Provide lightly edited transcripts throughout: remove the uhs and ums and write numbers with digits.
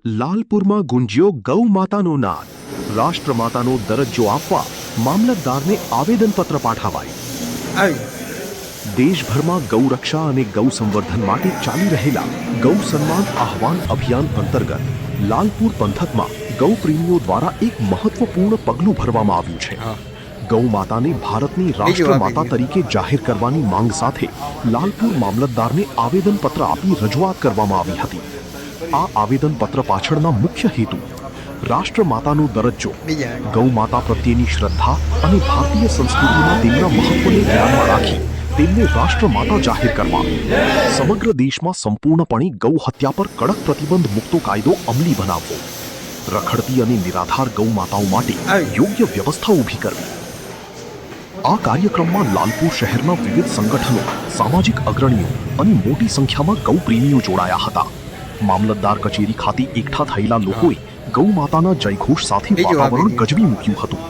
લાલપુરમાં ગુંજ્યો ગૌ માતાનો નાદ. રાષ્ટ્રમાતાનો દરજ્જો આપવા મામલતદારને આવેદનપત્ર પાઠવાય. દેશભરમાં ગૌરક્ષા અને ગૌ સંવર્ધન માટે ચાલી રહેલા ગૌ સન્માન આહવાન અભિયાન અંતર્ગત લાલપુર પંથકમાં ગૌ પ્રેમીઓ દ્વારા એક મહત્વપૂર્ણ પગલું ભરવામાં આવ્યું છે. ગૌ માતાને ભારતની રાષ્ટ્રમાતા તરીકે જાહેર કરવાની માંગ સાથે લાલપુર મામલતદારને આવેદનપત્ર આપી રજૂઆત કરવામાં આવી હતી. આ આવેદનપત્ર પાછળના મુખ્ય હેતુ રાષ્ટ્રમાતાનો દરજ્જો, ગૌ માતા પ્રત્યેની શ્રદ્ધા અને ભારતીય સંસ્કૃતિમાં તેમના મહત્વને ધ્યાનમાં રાખી તેમને રાષ્ટ્રમાતા જાહેર કરવા, સમગ્ર દેશમાં સંપૂર્ણપણે ગૌ હત્યા પર કડક પ્રતિબંધ મૂકતો કાયદો અમલી બનાવવો, રખડતી અને નિરાધાર ગૌ માતાઓ માટે યોગ્ય વ્યવસ્થા ઊભી કરવી. આ કાર્યક્રમમાં લાલપુર શહેરના વિવિધ સંગઠનો, સામાજિક અગ્રણીઓ અને મોટી સંખ્યામાં ગૌ પ્રેમીઓ જોડાયા હતા. મામલતદાર કચેરી ખાતે એકઠા થયેલા લોકોએ ગૌ માતાના જયઘોષ સાથે વાતાવરણ ગજવી મૂક્યું હતું.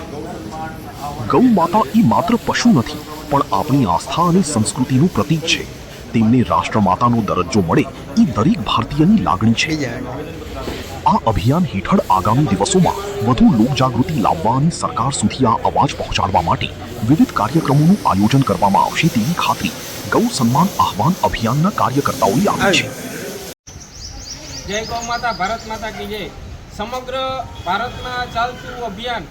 ગૌ માતા એ માત્ર પશુ નથી, પણ આપણી આસ્થા અને સંસ્કૃતિનું પ્રતીક છે. તેમને રાષ્ટ્રમાતાનો દરજ્જો મળે એ દરેક ભારતીયની લાગણી છે. આ અભિયાન હેઠળ આગામી દિવસોમાં વધુ લોકજાગૃતિ લાવવા અને સરકાર સુધી આ અવાજ પહોંચાડવા માટે વિવિધ કાર્યક્રમોનું આયોજન કરવામાં આવશે તેવી ખાતરી ગૌ સન્માન આહવાન અભિયાનના કાર્યકર્તાઓએ આપી છે. જય ગૌ માતા, ભારત માતા કી જય. સમગ્ર ભારતમાં ચાલતું અભિયાન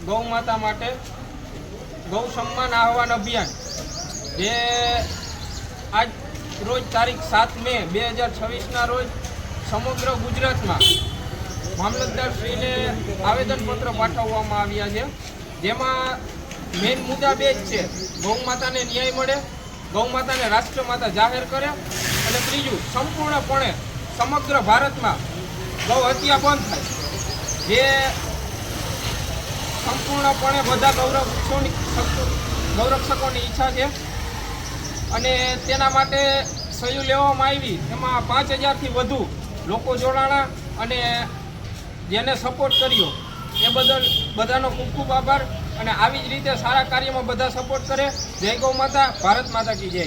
ગૌ માતા માટે ગૌ સન્માન આહવાન અભિયાન, જે આજ રોજ તારીખ 7 મે 2026ના રોજ સમગ્ર ગુજરાતમાં મામલતદારશ્રીને આવેદનપત્ર પાઠવવામાં આવ્યા છે. જેમાં મેઇન મુદ્દા બે જ છે: ગૌ માતાને ન્યાય મળે, ગૌ માતાને રાષ્ટ્રમાતા જાહેર કરે, અને ત્રીજું, સંપૂર્ણપણે સમગ્ર ભારતમાં ગૌ હત્યા બંધ થાય. જે સંપૂર્ણપણે બધા ગૌરક્ષકોની ઈચ્છા છે, અને તેના માટે સહી લેવામાં આવી. એમાં 5000થી વધુ લોકો જોડાણા, અને જેને સપોર્ટ કર્યો એ બદલ બધાનો ખૂબ ખૂબ આભાર. અને આવી જ રીતે સારા કાર્યમાં બધા સપોર્ટ કરે. જય ગૌ માતા, ભારત માતા કી જય.